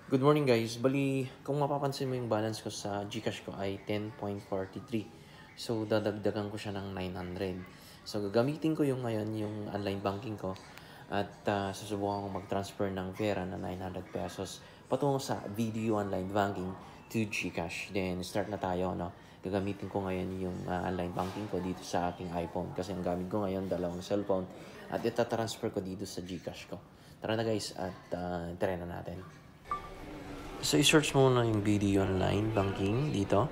Good morning guys. Bali, kung mapapansin mo yung balance ko sa GCash ko ay 10.43. So, dadagdagan ko siya ng 900. So, gagamitin ko yung ngayon yung online banking ko at susubukan ko mag-transfer ng pera na 900 pesos patungo sa video online banking to GCash. Then, start na tayo, no? Gagamitin ko ngayon yung online banking ko dito sa aking iPhone kasi ang gamit ko ngayon dalawang cellphone at itatransfer ko dito sa GCash ko. Tara na guys at try na natin. So, i-search mo na yung video online banking dito.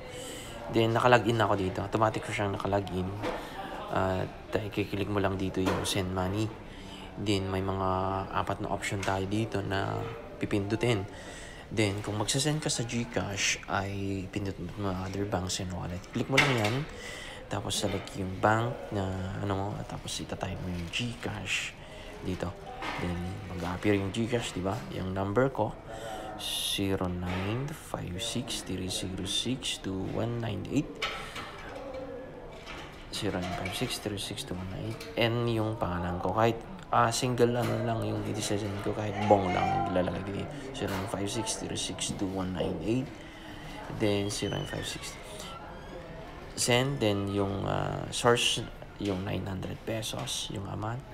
Then, nakalagin na ako dito. Automatic ko siyang nakalagin. At i-click mo lang dito yung send money. Then, may mga apat na option tayo dito na pipindutin. Then, kung magsasend ka sa GCash, ay pindut mo other banks and wallet. Click mo lang yan. Tapos, select yung bank na tapos itatype mo yung GCash dito. Then, mag-appear yung GCash, di ba? Yung number ko. 0956-306-2198 0956-306-2198 and yung pangalan ko kahit single lang yung i-send ko kahit bong lang ilalagay dito 0956-306-2198 then 0956 send then yung source yung 900 pesos yung amount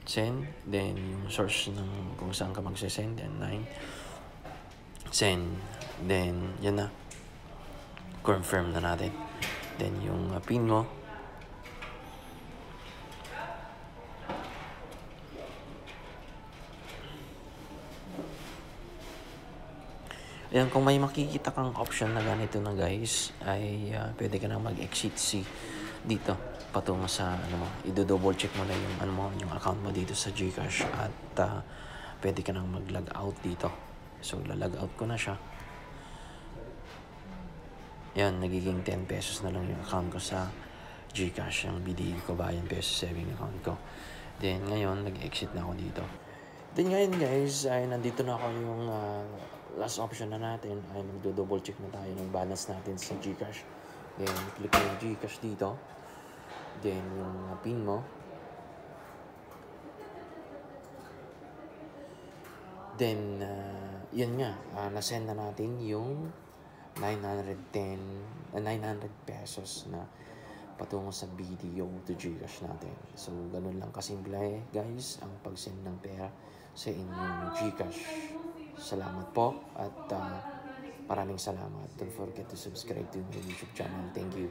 send, then yung source ng kung saan ka magsisend, then 9, send, then yan na, confirm na natin. Then yung pin mo, ayan, kung may makikita kang option na ganito na guys, ay pwede ka na mag-exit dito patungo sa i-double check mo na yung yung account mo dito sa GCash at pwede ka nang mag-log out dito. So la-log out ko na siya. Yan, nagiging 10 pesos na lang yung account ko sa GCash, yung BDI ko Bayan Peso saving account ko. Then ngayon nag-exit na ako dito. Then ngayon guys, ay nandito na ako yung last option na natin ay magdo-double check na tayo ng balance natin sa GCash. Then click mo yung GCash dito. Then yung pin mo. Then yun nga, na-send na natin yung 900 pesos na patungo sa video to GCash natin. So ganun lang kasimple guys ang pag-send ng pera sa inyong GCash. Salamat po at maraming salamat. Don't forget to subscribe to my YouTube channel. Thank you.